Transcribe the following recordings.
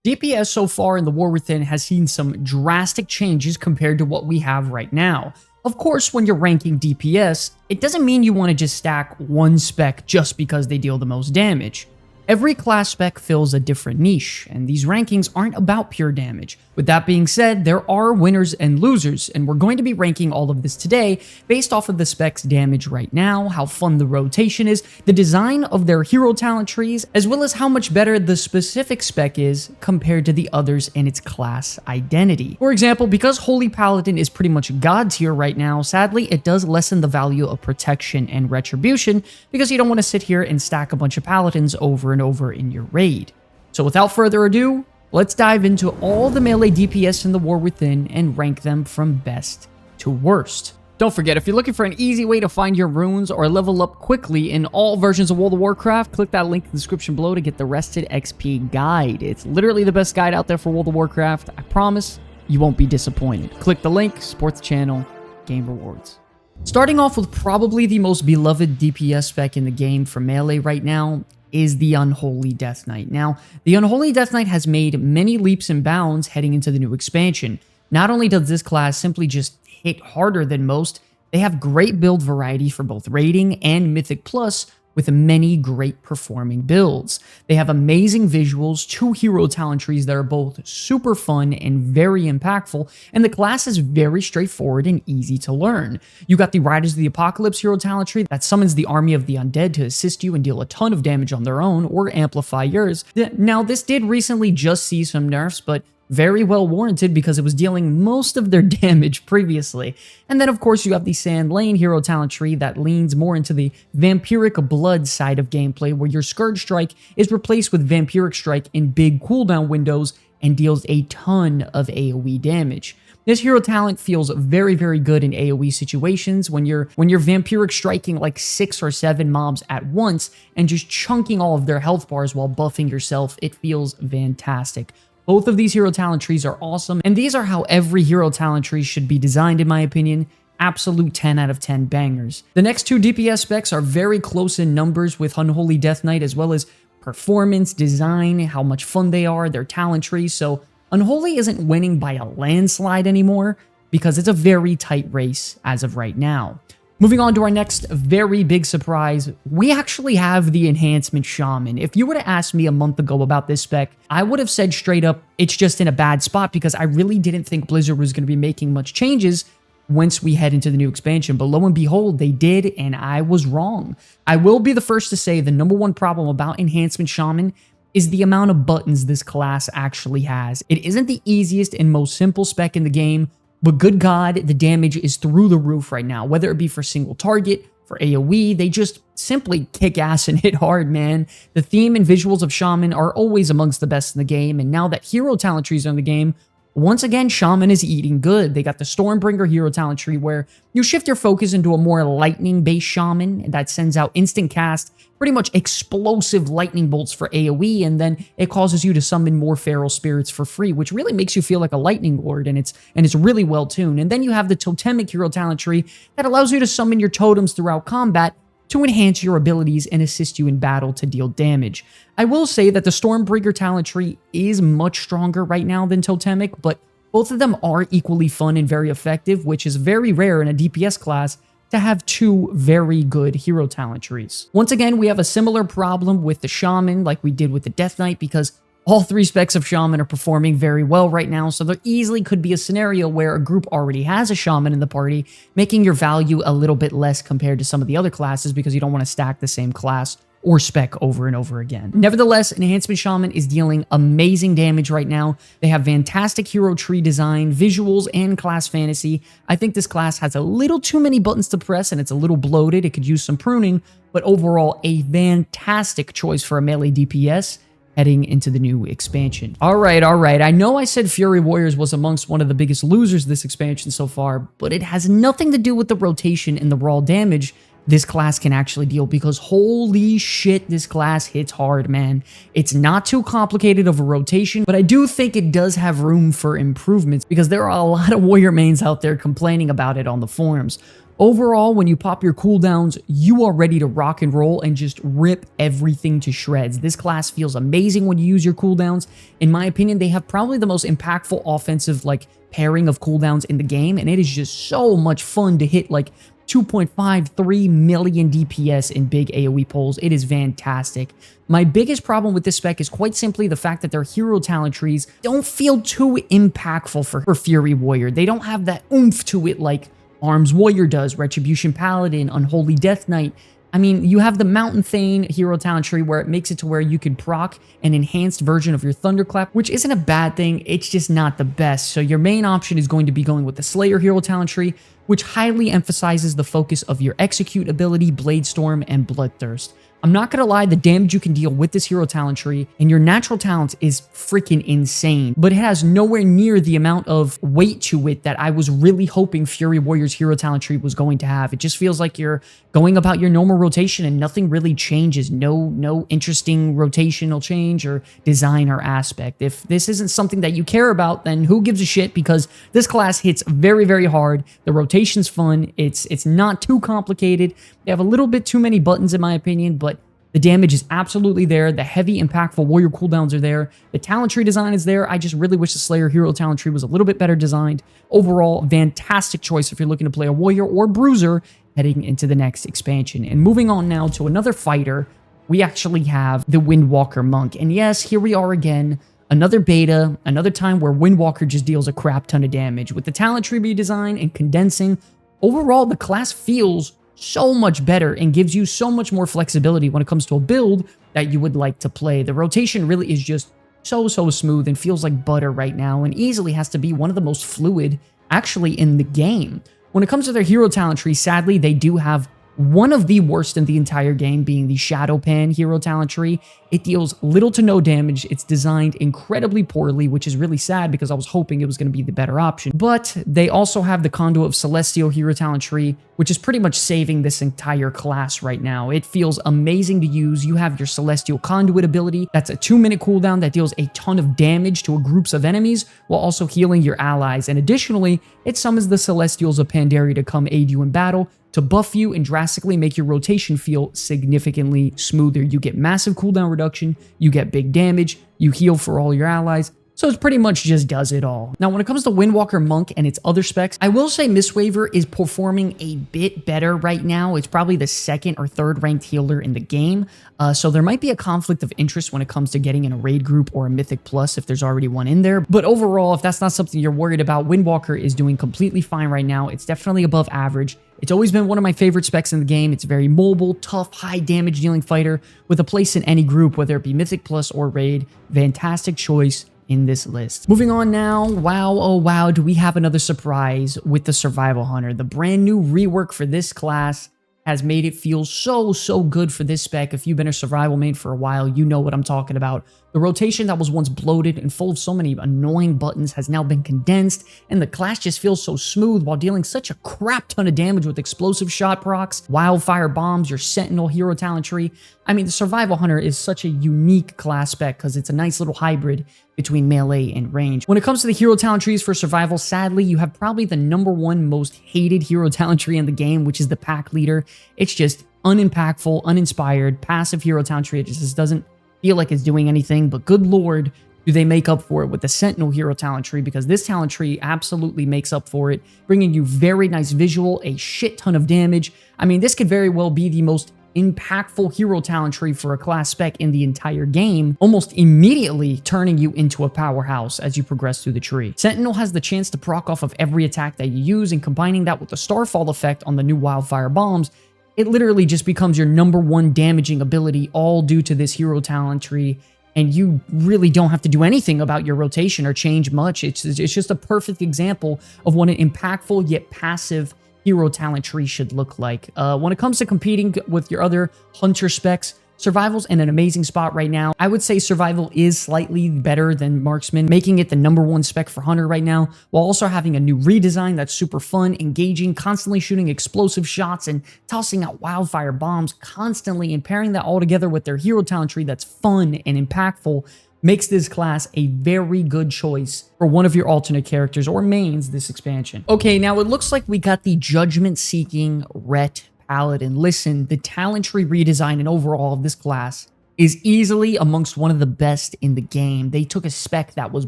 DPS so far in the War Within has seen some drastic changes compared to what we have right now. Of course, when you're ranking DPS, it doesn't mean you want to just stack one spec just because they deal the most damage. Every class spec fills a different niche, and these rankings aren't about pure damage. With that being said, there are winners and losers, and we're going to be ranking all of this today based off of the spec's damage right now, how fun the rotation is, the design of their hero talent trees, as well as how much better the specific spec is compared to the others in its class identity. For example, because Holy Paladin is pretty much god tier right now, sadly it does lessen the value of protection and retribution because you don't want to sit here and stack a bunch of paladins over and over in your raid. So without further ado, let's dive into all the melee DPS in the War Within and rank them from best to worst. Don't forget, if you're looking for an easy way to find your runes or level up quickly in all versions of World of Warcraft, click that link in the description below to get the Rested XP guide. It's literally the best guide out there for World of Warcraft. I promise you won't be disappointed. Click the link, support the channel, gain rewards. Starting off with probably the most beloved DPS spec in the game for melee right now is the Unholy Death Knight. Now, the Unholy Death Knight has made many leaps and bounds heading into the new expansion. Not only does this class simply just hit harder than most, they have great build variety for both raiding and Mythic Plus, with many great performing builds. They have amazing visuals, 2 hero talent trees that are both super fun and very impactful, and the class is very straightforward and easy to learn. You got the Riders of the Apocalypse hero talent tree that summons the army of the undead to assist you and deal a ton of damage on their own or amplify yours. Now, this did recently just see some nerfs, but very well warranted because it was dealing most of their damage previously. And then of course you have the Sand Lane hero talent tree that leans more into the Vampiric Blood side of gameplay, where your Scourge Strike is replaced with Vampiric Strike in big cooldown windows and deals a ton of AoE damage. This hero talent feels very, very good in AoE situations when you're Vampiric striking like 6 or 7 mobs at once and just chunking all of their health bars while buffing yourself. It feels fantastic. Both of these hero talent trees are awesome, and these are how every hero talent tree should be designed in my opinion. Absolute 10 out of 10 bangers. The next 2 DPS specs are very close in numbers with Unholy Death Knight, as well as performance, design, how much fun they are, their talent trees. So Unholy isn't winning by a landslide anymore because it's a very tight race as of right now. Moving on to our next very big surprise, we actually have the Enhancement Shaman. If you were to ask me a month ago about this spec, I would have said straight up, it's just in a bad spot because I really didn't think Blizzard was going to be making much changes once we head into the new expansion. But lo and behold, they did, and I was wrong. I will be the first to say the #1 problem about Enhancement Shaman is the amount of buttons this class actually has. It isn't the easiest and most simple spec in the game, but good God, the damage is through the roof right now, whether it be for single target, for AoE, they just simply kick ass and hit hard, man. The theme and visuals of Shaman are always amongst the best in the game, and now that hero talent trees are in the game, once again, Shaman is eating good. They got the Stormbringer hero talent tree where you shift your focus into a more lightning-based Shaman that sends out instant cast, pretty much explosive lightning bolts for AoE, and then it causes you to summon more feral spirits for free, which really makes you feel like a lightning lord, and it's really well tuned. And then you have the Totemic hero talent tree that allows you to summon your totems throughout combat to enhance your abilities and assist you in battle to deal damage. I will say that the Stormbringer talent tree is much stronger right now than Totemic, but both of them are equally fun and very effective, which is very rare in a DPS class to have 2 very good hero talent trees. Once again, we have a similar problem with the Shaman like we did with the Death Knight because all 3 specs of Shaman are performing very well right now, so there easily could be a scenario where a group already has a Shaman in the party, making your value a little bit less compared to some of the other classes because you don't want to stack the same class or spec over and over again. Nevertheless, Enhancement Shaman is dealing amazing damage right now. They have fantastic hero tree design, visuals, and class fantasy. I think this class has a little too many buttons to press and it's a little bloated. It could use some pruning, but overall, a fantastic choice for a melee DPS heading into the new expansion. All right. I know I said Fury Warriors was amongst one of the biggest losers this expansion so far, but it has nothing to do with the rotation and the raw damage this class can actually deal, because holy shit, this class hits hard, man. It's not too complicated of a rotation, but I do think it does have room for improvements because there are a lot of warrior mains out there complaining about it on the forums. Overall, when you pop your cooldowns, you are ready to rock and roll and just rip everything to shreds. This class feels amazing when you use your cooldowns. In my opinion, they have probably the most impactful offensive pairing of cooldowns in the game, and it is just so much fun to hit 2.53 million DPS in big AoE pulls. It is fantastic. My biggest problem with this spec is quite simply the fact that their hero talent trees don't feel too impactful for Fury Warrior. They don't have that oomph to it like Arms Warrior does, Retribution Paladin, Unholy Death Knight. I mean, you have the Mountain Thane hero talent tree where it makes it to where you can proc an enhanced version of your Thunderclap, which isn't a bad thing, it's just not the best. So your main option is going to be going with the Slayer hero talent tree, which highly emphasizes the focus of your Execute ability, Blade Storm, and Bloodthirst. I'm not gonna lie, the damage you can deal with this hero talent tree and your natural talents is freaking insane, but it has nowhere near the amount of weight to it that I was really hoping Fury Warrior's hero talent tree was going to have. It just feels like you're going about your normal rotation and nothing really changes. No interesting rotational change or design or aspect. If this isn't something that you care about, then who gives a shit, because this class hits very, very hard. The rotation's fun. It's not too complicated. They have a little bit too many buttons in my opinion, but the damage is absolutely there. The heavy, impactful warrior cooldowns are there. The talent tree design is there. I just really wish the Slayer hero talent tree was a little bit better designed. Overall, fantastic choice if you're looking to play a warrior or bruiser heading into the next expansion. And moving on now to another fighter, we actually have the Windwalker Monk. And yes, here we are again. Another beta, another time where Windwalker just deals a crap ton of damage. With the talent tree redesign and condensing, overall, the class feels so much better and gives you so much more flexibility when it comes to a build that you would like to play. The rotation really is just so smooth and feels like butter right now, and easily has to be one of the most fluid actually in the game. When it comes to their hero talent tree, sadly, they do have one of the worst in the entire game, being the Shadow Pan hero talent tree. It deals little to no damage. It's designed incredibly poorly, which is really sad because I was hoping it was going to be the better option. But they also have the Conduit of Celestial hero talent tree, which is pretty much saving this entire class right now. It feels amazing to use. You have your Celestial Conduit ability. That's a 2-minute cooldown that deals a ton of damage to groups of enemies while also healing your allies. And additionally, it summons the Celestials of Pandaria to come aid you in battle, to buff you and drastically make your rotation feel significantly smoother. You get massive cooldown reduction, you get big damage, you heal for all your allies. So it pretty much just does it all. Now, when it comes to Windwalker Monk and its other specs, I will say Mistwaver is performing a bit better right now. It's probably the 2nd or 3rd ranked healer in the game. So there might be a conflict of interest when it comes to getting in a raid group or a Mythic Plus if there's already one in there. But overall, if that's not something you're worried about, Windwalker is doing completely fine right now. It's definitely above average. It's always been one of my favorite specs in the game. It's a very mobile, tough, high damage dealing fighter with a place in any group, whether it be Mythic Plus or raid. Fantastic choice in this list. Moving on now, wow, oh wow, do we have another surprise with the Survival Hunter. The brand new rework for this class has made it feel so good for this spec. If you've been a survival main for a while, you know what I'm talking about. The rotation that was once bloated and full of so many annoying buttons has now been condensed, and the class just feels so smooth while dealing such a crap ton of damage with explosive shot procs, wildfire bombs, your sentinel hero talent tree. I mean, the Survival Hunter is such a unique class spec because it's a nice little hybrid between melee and range. When it comes to the hero talent trees for survival, sadly, you have probably the #1 most hated hero talent tree in the game, which is the Pack Leader. It's just unimpactful, uninspired, passive hero talent tree. It just doesn't feel like it's doing anything, but good lord, do they make up for it with the Sentinel hero talent tree, because this talent tree absolutely makes up for it, bringing you very nice visual, a shit ton of damage. I mean, this could very well be the most impactful hero talent tree for a class spec in the entire game, almost immediately turning you into a powerhouse as you progress through the tree. Sentinel has the chance to proc off of every attack that you use, and combining that with the Starfall effect on the new wildfire bombs, it literally just becomes your #1 damaging ability, all due to this hero talent tree, and you really don't have to do anything about your rotation or change much. It's just a perfect example of what an impactful yet passive hero talent tree should look like. When it comes to competing with your other hunter specs, Survival's in an amazing spot right now. I would say Survival is slightly better than Marksman, making it the #1 spec for Hunter right now, while also having a new redesign that's super fun, engaging, constantly shooting explosive shots, and tossing out wildfire bombs constantly, and pairing that all together with their hero talent tree that's fun and impactful makes this class a very good choice for one of your alternate characters or mains this expansion. Okay, now it looks like we got the judgment-seeking Ret Paladin. Listen, the talent tree redesign and overall of this class is easily amongst one of the best in the game. They took a spec that was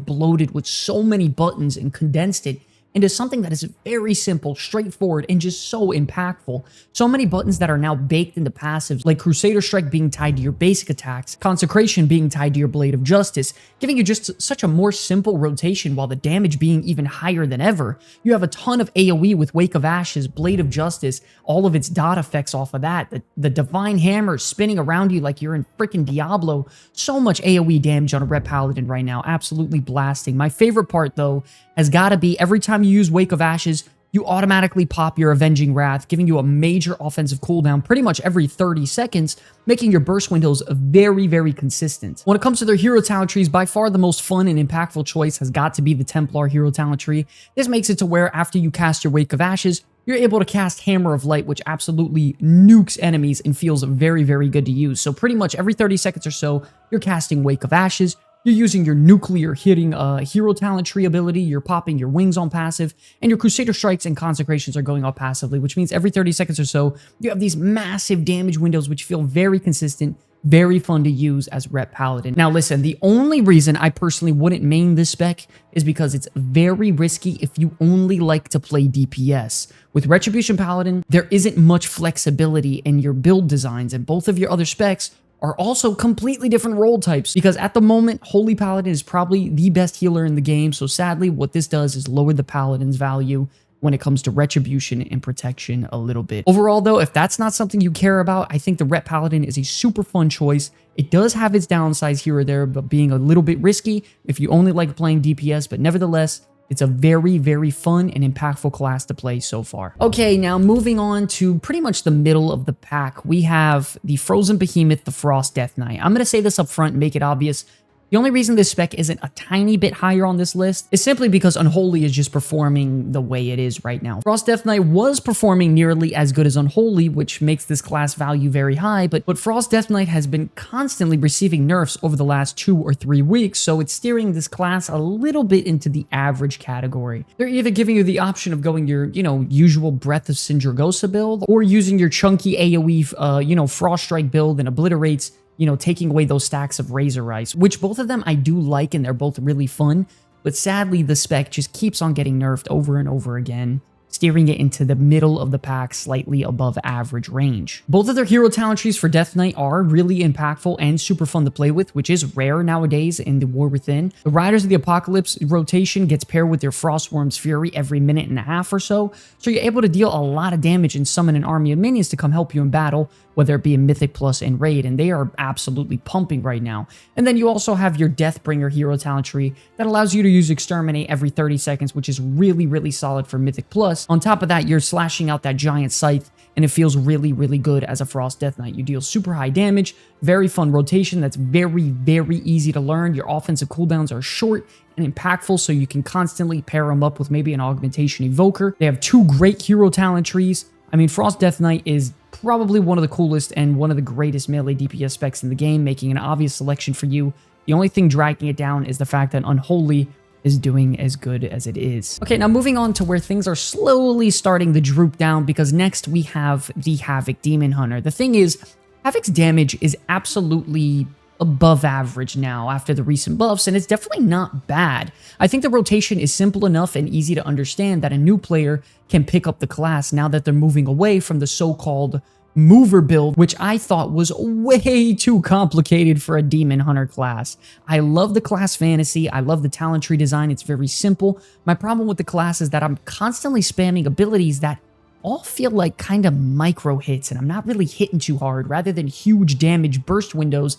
bloated with so many buttons and condensed it into something that is very simple, straightforward, and just so impactful. So many buttons that are now baked into passives, like Crusader Strike being tied to your basic attacks, Consecration being tied to your Blade of Justice, giving you just such a more simple rotation while the damage being even higher than ever. You have a ton of AoE with Wake of Ashes, Blade of Justice, all of its dot effects off of that, the Divine Hammer spinning around you like you're in freaking Diablo. So much AoE damage on a Ret Paladin right now, absolutely blasting. My favorite part, though, has got to be every time you use Wake of Ashes, you automatically pop your Avenging Wrath, giving you a major offensive cooldown pretty much every 30 seconds, making your burst windows very, very consistent. When it comes to their hero talent trees, by far the most fun and impactful choice has got to be the Templar hero talent tree. This makes it to where after you cast your Wake of Ashes, you're able to cast Hammer of Light, which absolutely nukes enemies and feels very, very good to use. So pretty much every 30 seconds or so, you're casting Wake of Ashes. You're using your nuclear hitting hero talent tree ability, you're popping your wings on passive, and your Crusader Strikes and Consecrations are going off passively, which means every 30 seconds or so, you have these massive damage windows which feel very consistent, very fun to use as Ret Paladin. Now listen, the only reason I personally wouldn't main this spec is because it's very risky if you only like to play DPS. With Retribution Paladin, there isn't much flexibility in your build designs, and both of your other specs are also completely different role types, because at the moment, Holy Paladin is probably the best healer in the game, so sadly, what this does is lower the Paladin's value when it comes to retribution and protection a little bit. Overall, though, if that's not something you care about, I think the Ret Paladin is a super fun choice. It does have its downsides here or there, but being a little bit risky if you only like playing DPS, but nevertheless, it's a very, very fun and impactful class to play so far. Okay, now moving on to pretty much the middle of the pack, we have the Frozen Behemoth, the Frost Death Knight. I'm going to say this up front and make it obvious. The only reason this spec isn't a tiny bit higher on this list is simply because Unholy is just performing the way it is right now. Frost Death Knight was performing nearly as good as Unholy, which makes this class value very high, but Frost Death Knight has been constantly receiving nerfs over the last 2 or 3 weeks, so it's steering this class a little bit into the average category. They're either giving you the option of going your, usual Breath of Sindragosa build, or using your chunky AoE, Frost Strike build and obliterates taking away those stacks of Razor Ice, which both of them I do like and they're both really fun, but sadly the spec just keeps on getting nerfed over and over again, steering it into the middle of the pack, slightly above average range. Both of their hero talent trees for Death Knight are really impactful and super fun to play with, which is rare nowadays in the War Within. The Riders of the Apocalypse rotation gets paired with their Frostworm's Fury every minute and a half or so you're able to deal a lot of damage and summon an army of minions to come help you in battle, whether it be in Mythic Plus and Raid, and they are absolutely pumping right now. And then you also have your Deathbringer hero talent tree that allows you to use Exterminate every 30 seconds, which is really, really solid for Mythic Plus. On top of that, you're slashing out that giant scythe, and it feels really, really good as a Frost Death Knight. You deal super high damage, very fun rotation that's very, very easy to learn. Your offensive cooldowns are short and impactful, so you can constantly pair them up with maybe an Augmentation Evoker. They have 2 great hero talent trees. I mean, Frost Death Knight is probably one of the coolest and one of the greatest melee DPS specs in the game, making an obvious selection for you. The only thing dragging it down is the fact that Unholy is doing as good as it is. Okay, now moving on to where things are slowly starting to droop down, because next we have the Havoc Demon Hunter. The thing is, Havoc's damage is absolutely above average now after the recent buffs, and it's definitely not bad. I think the rotation is simple enough and easy to understand that a new player can pick up the class now that they're moving away from the so-called mover build, which I thought was way too complicated for a Demon Hunter class. I love the class fantasy, I love the talent tree design, it's very simple. My problem with the class is that I'm constantly spamming abilities that all feel like kind of micro hits, and I'm not really hitting too hard rather than huge damage burst windows.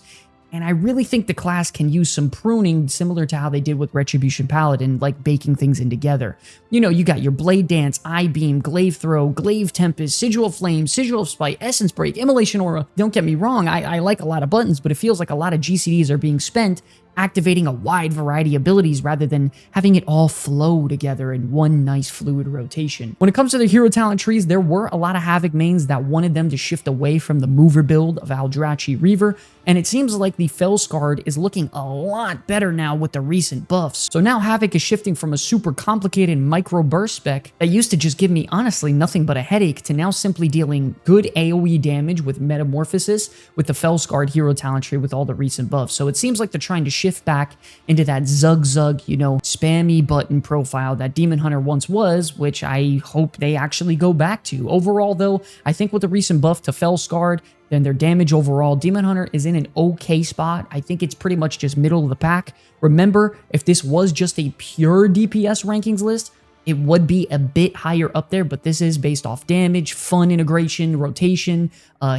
And I really think the class can use some pruning, similar to how they did with Retribution Paladin, like baking things in together. You got your Blade Dance, Eye Beam, Glaive Throw, Glaive Tempest, Sigil of Flame, Sigil of Spite, Essence Break, Immolation Aura. Don't get me wrong, I like a lot of buttons, but it feels like a lot of GCDs are being spent activating a wide variety of abilities rather than having it all flow together in one nice fluid rotation. When it comes to the hero talent trees, there were a lot of Havoc mains that wanted them to shift away from the mover build of Aldrachi Reaver, and it seems like the Felscarred is looking a lot better now with the recent buffs. So now Havoc is shifting from a super complicated micro burst spec that used to just give me honestly nothing but a headache to now simply dealing good AoE damage with Metamorphosis with the Felscarred hero talent tree with all the recent buffs. So it seems like they're trying to shift back into that zug, you know, spammy button profile that Demon Hunter once was, which I hope they actually go back to. Overall though, I think with the recent buff to Felscarred, then their damage overall, Demon Hunter is in an okay spot. I think it's pretty much just middle of the pack. Remember, if this was just a pure DPS rankings list, it would be a bit higher up there, but this is based off damage, fun integration, rotation,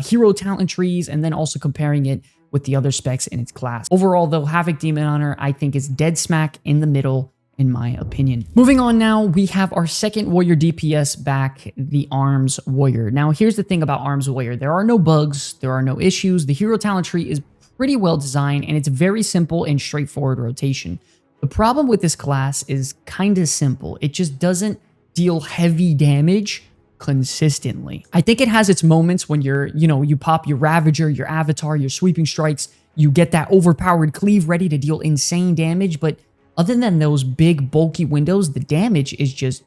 hero talent trees, and then also comparing it with the other specs in its class. Overall though, Havoc Demon Hunter, I think is dead smack in the middle, in my opinion. Moving on now, we have our second warrior DPS back, the Arms Warrior. Now, here's the thing about Arms Warrior. There are no bugs, there are no issues. The hero talent tree is pretty well designed, and it's very simple and straightforward rotation. The problem with this class is kind of simple. It just doesn't deal heavy damage consistently. I think it has its moments when you pop your Ravager, your Avatar, your Sweeping Strikes, you get that overpowered cleave ready to deal insane damage, but other than those big bulky windows, the damage is just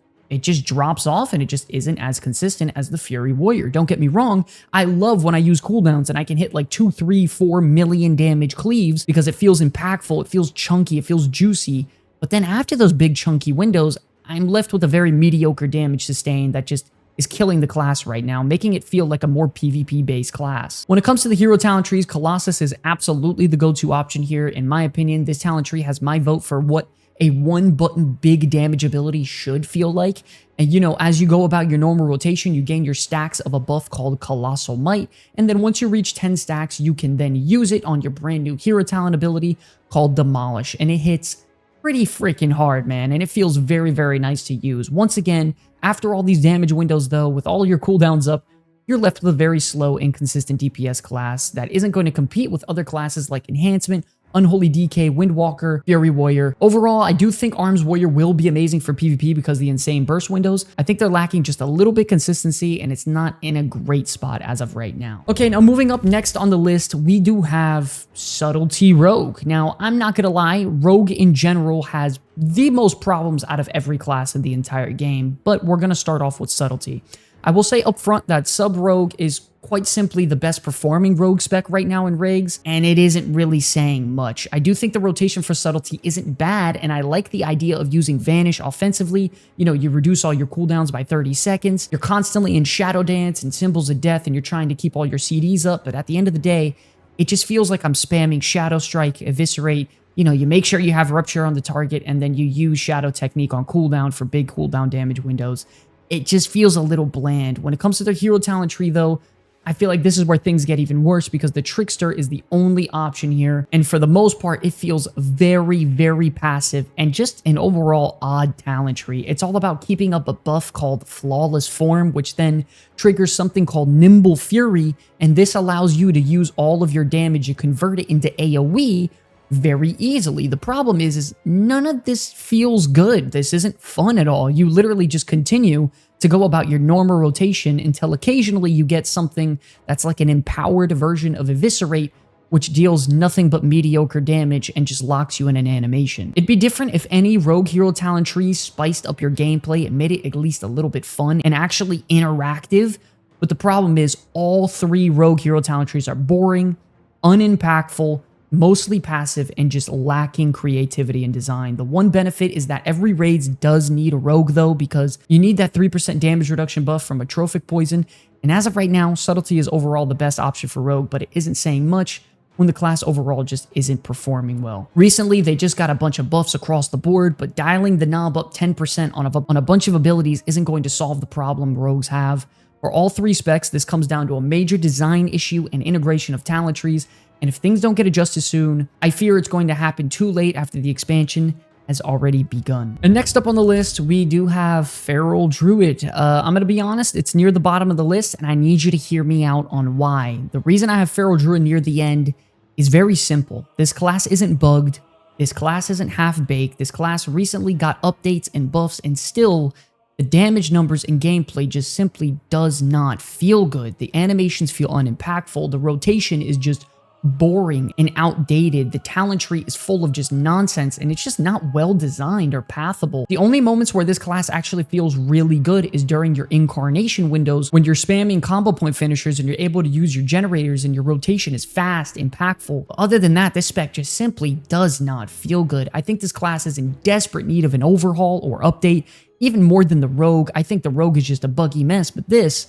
drops off and it just isn't as consistent as the Fury Warrior. Don't get me wrong, I love when I use cooldowns and I can hit like 2, 3, 4 million damage cleaves because it feels impactful, it feels chunky, it feels juicy. But then after those big chunky windows, I'm left with a very mediocre damage sustain that just is killing the class right now, making it feel like a more PvP-based class. When it comes to the hero talent trees, Colossus is absolutely the go-to option here. In my opinion, this talent tree has my vote for what a one-button big damage ability should feel like. And you know, as you go about your normal rotation, you gain your stacks of a buff called Colossal Might, and then once you reach 10 stacks, you can then use it on your brand new hero talent ability called Demolish, and it hits pretty freaking hard, man, and it feels very, very nice to use. Once again, after all these damage windows though, with all your cooldowns up, you're left with a very slow, inconsistent DPS class that isn't going to compete with other classes like Enhancement, Unholy DK, Windwalker, Fury Warrior. Overall, I do think Arms Warrior will be amazing for PvP because of the insane burst windows. I think they're lacking just a little bit consistency, and it's not in a great spot as of right now. Okay, now moving up next on the list, we do have Subtlety Rogue. Now, I'm not gonna lie, Rogue in general has the most problems out of every class in the entire game, but we're gonna start off with Subtlety. I will say up front that Sub Rogue is quite simply the best performing rogue spec right now in Regs, and it isn't really saying much. I do think the rotation for Subtlety isn't bad, and I like the idea of using Vanish offensively. You know, you reduce all your cooldowns by 30 seconds. You're constantly in Shadow Dance and Symbols of Death, and you're trying to keep all your CDs up, but at the end of the day, it just feels like I'm spamming Shadow Strike, Eviscerate. You know, you make sure you have Rupture on the target, and then you use Shadow Technique on cooldown for big cooldown damage windows. It just feels a little bland. When it comes to their hero talent tree, though, I feel like this is where things get even worse because the Trickster is the only option here. And for the most part, it feels very, very passive and just an overall odd talent tree. It's all about keeping up a buff called Flawless Form, which then triggers something called Nimble Fury. And this allows you to use all of your damage and convert it into AoE very easily. The problem is none of this feels good. This isn't fun at all. You literally just continue to go about your normal rotation until occasionally you get something that's like an empowered version of Eviscerate, which deals nothing but mediocre damage and just locks you in an animation. It'd be different if any rogue hero talent trees spiced up your gameplay and made it at least a little bit fun and actually interactive, but the problem is all three rogue hero talent trees are boring, unimpactful, mostly passive, and just lacking creativity and design. The one benefit is that every raids does need a rogue though, because you need that 3% damage reduction buff from a trophic poison, and as of right now, Subtlety is overall the best option for rogue, but it isn't saying much when the class overall just isn't performing well. Recently, they just got a bunch of buffs across the board, but dialing the knob up 10% on a bunch of abilities isn't going to solve the problem rogues have. For all three specs, this comes down to a major design issue and integration of talent trees, and if things don't get adjusted soon, I fear it's going to happen too late after the expansion has already begun. And next up on the list, we do have Feral Druid. I'm going to be honest, it's near the bottom of the list, and I need you to hear me out on why. The reason I have Feral Druid near the end is very simple. This class isn't bugged, This class isn't half-baked. This class recently got updates and buffs, and still, the damage numbers and gameplay just simply does not feel good. The animations feel unimpactful. The rotation is just boring and outdated. The talent tree is full of just nonsense, and it's just not well designed or pathable. The only moments where this class actually feels really good is during your incarnation windows, when you're spamming combo point finishers and you're able to use your generators and your rotation is fast, impactful. Other than that, this spec just simply does not feel good. I think this class is in desperate need of an overhaul or update, even more than the Rogue. I think the Rogue is just a buggy mess, but this,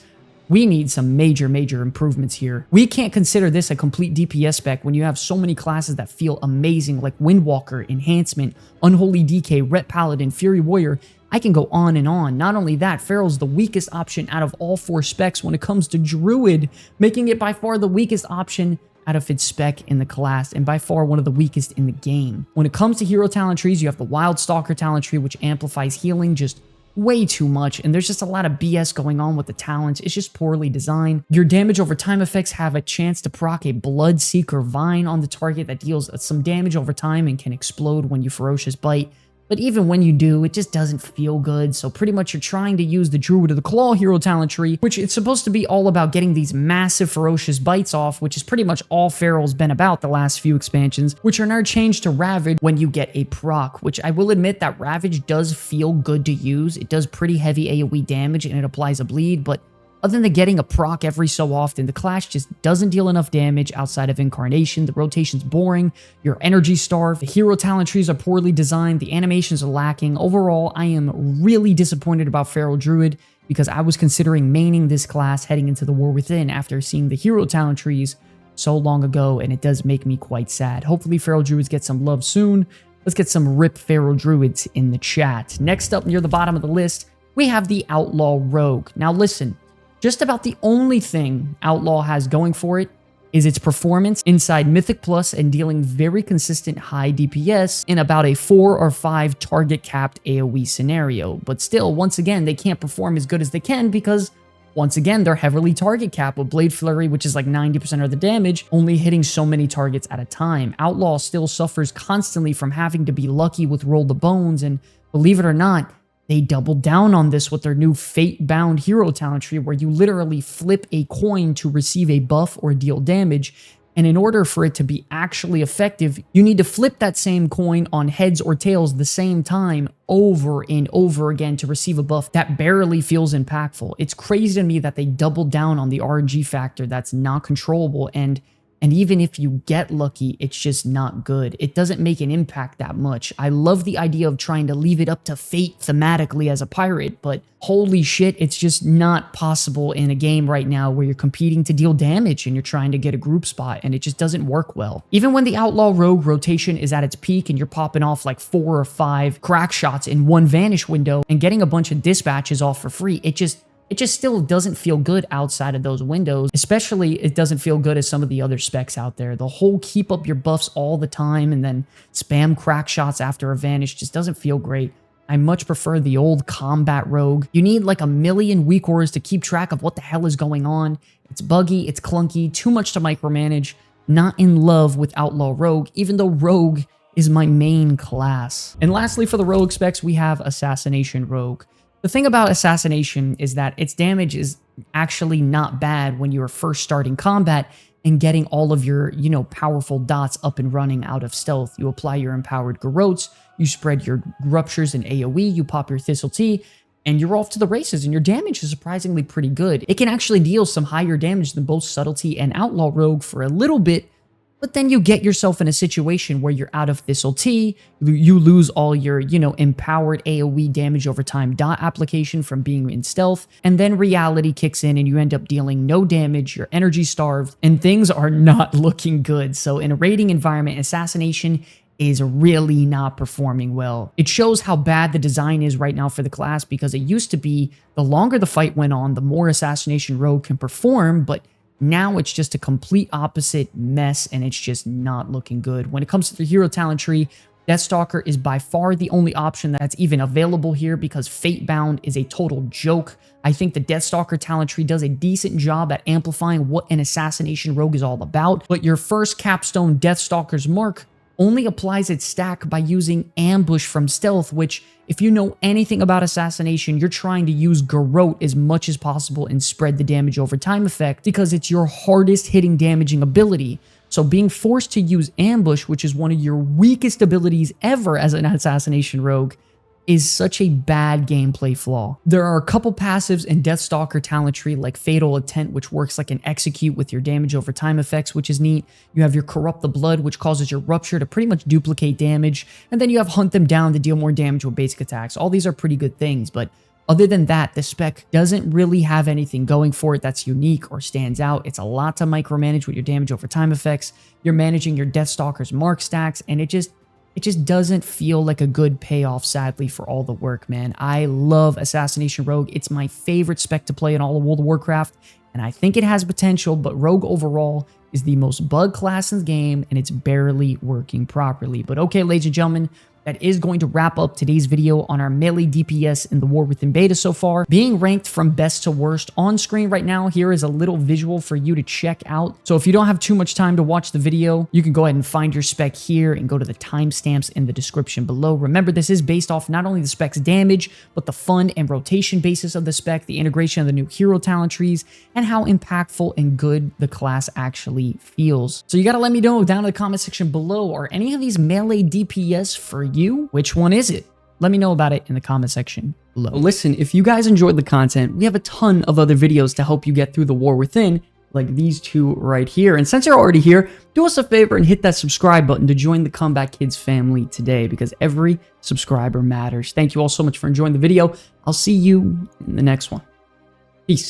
we need some major improvements here. We can't consider this a complete DPS spec when you have so many classes that feel amazing, like Windwalker, Enhancement, Unholy DK, Ret Paladin, Fury Warrior. I can go on and on. Not only that, Feral's the weakest option out of all 4 specs when it comes to Druid, making it by far the weakest option out of its spec in the class, and by far one of the weakest in the game. When it comes to hero talent trees, you have the Wild Stalker talent tree, which amplifies healing just way too much, and there's just a lot of BS going on with the talents. It's just poorly designed. Your damage over time effects have a chance to proc a Blood Seeker Vine on the target that deals some damage over time and can explode when you Ferocious Bite. But even when you do, it just doesn't feel good. So pretty much you're trying to use the Druid of the Claw hero talent tree, which it's supposed to be all about getting these massive ferocious bites off, which is pretty much all Feral's been about the last few expansions, which are now changed to Ravage when you get a proc, which I will admit that Ravage does feel good to use. It does pretty heavy AoE damage and it applies a bleed, but other than getting a proc every so often, the class just doesn't deal enough damage outside of Incarnation. The rotation's boring, you're energy starved, the hero talent trees are poorly designed, the animations are lacking. Overall, I am really disappointed about Feral Druid because I was considering maining this class heading into the War Within after seeing the hero talent trees so long ago, and it does make me quite sad. Hopefully Feral Druids get some love soon. Let's get some RIP Feral Druids in the chat. Next up, near the bottom of the list, we have the Outlaw Rogue. Now listen, just about the only thing Outlaw has going for it is its performance inside Mythic Plus and dealing very consistent high DPS in about a 4 or 5 target capped AoE scenario. But still, once again, they can't perform as good as they can because, once again, they're heavily target capped with Blade Flurry, which is like 90% of the damage, only hitting so many targets at a time. Outlaw still suffers constantly from having to be lucky with Roll the Bones, and believe it or not, they doubled down on this with their new Fate-bound hero talent tree where you literally flip a coin to receive a buff or deal damage. And in order for it to be actually effective, you need to flip that same coin on heads or tails the same time over and over again to receive a buff that barely feels impactful. It's crazy to me that they doubled down on the RNG factor that's not controllable, and even if you get lucky, it's just not good. It doesn't make an impact that much. I love the idea of trying to leave it up to fate thematically as a pirate, but holy shit, it's just not possible in a game right now where you're competing to deal damage and you're trying to get a group spot, and it just doesn't work well. Even when the Outlaw Rogue rotation is at its peak and you're popping off like 4 or 5 crack shots in one vanish window and getting a bunch of dispatches off for free, it just still doesn't feel good outside of those windows. Especially, it doesn't feel good as some of the other specs out there. The whole keep up your buffs all the time and then spam crack shots after a vanish just doesn't feel great. I much prefer the old combat rogue. You need like a million weak auras to keep track of what the hell is going on. It's buggy, it's clunky, too much to micromanage. Not in love with Outlaw Rogue, even though Rogue is my main class. And lastly, for the rogue specs, we have Assassination Rogue. The thing about Assassination is that its damage is actually not bad when you are first starting combat and getting all of your, powerful dots up and running out of stealth. You apply your empowered Garrotes, you spread your Ruptures and AoE, you pop your Thistle Tea, and you're off to the races, and your damage is surprisingly pretty good. It can actually deal some higher damage than both Subtlety and Outlaw Rogue for a little bit, but then you get yourself in a situation where you're out of Thistle Tea, you lose all your, empowered AoE damage over time dot application from being in stealth, and then reality kicks in and you end up dealing no damage, you're energy starved, and things are not looking good. So in a raiding environment, Assassination is really not performing well. It shows how bad the design is right now for the class, because it used to be the longer the fight went on, the more Assassination Rogue can perform, but now it's just a complete opposite mess, and it's just not looking good. When it comes to the hero talent tree, Deathstalker is by far the only option that's even available here because Fate-bound is a total joke. I think the Deathstalker talent tree does a decent job at amplifying what an Assassination Rogue is all about, but your first capstone Deathstalker's mark only applies its stack by using ambush from stealth, which, if you know anything about Assassination, you're trying to use garrote as much as possible and spread the damage over time effect because it's your hardest hitting damaging ability. So being forced to use ambush, which is one of your weakest abilities ever as an Assassination rogue, is such a bad gameplay flaw. There are a couple passives in Deathstalker talent tree like Fatal Intent, which works like an execute with your damage over time effects, which is neat. You have your Corrupt the Blood, which causes your Rupture to pretty much duplicate damage. And then you have Hunt Them Down to deal more damage with basic attacks. All these are pretty good things, but other than that, the spec doesn't really have anything going for it that's unique or stands out. It's a lot to micromanage with your damage over time effects. You're managing your Deathstalker's mark stacks, and it just doesn't feel like a good payoff, sadly, for all the work, man. I love Assassination Rogue. It's my favorite spec to play in all of World of Warcraft, and I think it has potential, but Rogue overall is the most bug class in the game, and it's barely working properly. But okay, ladies and gentlemen, that is going to wrap up today's video on our melee DPS in the War Within beta so far. Being ranked from best to worst on screen right now, here is a little visual for you to check out. So if you don't have too much time to watch the video, you can go ahead and find your spec here and go to the timestamps in the description below. Remember, this is based off not only the spec's damage, but the fun and rotation basis of the spec, the integration of the new hero talent trees, and how impactful and good the class actually feels. So you gotta let me know down in the comment section below, are any of these melee DPS for you? Which one is it? Let me know about it in the comment section below. Listen, if you guys enjoyed the content, we have a ton of other videos to help you get through the War Within, like these two right here. And since you're already here, do us a favor and hit that subscribe button to join the Comeback Kids family today, because every subscriber matters. Thank you all so much for enjoying the video. I'll see you in the next one.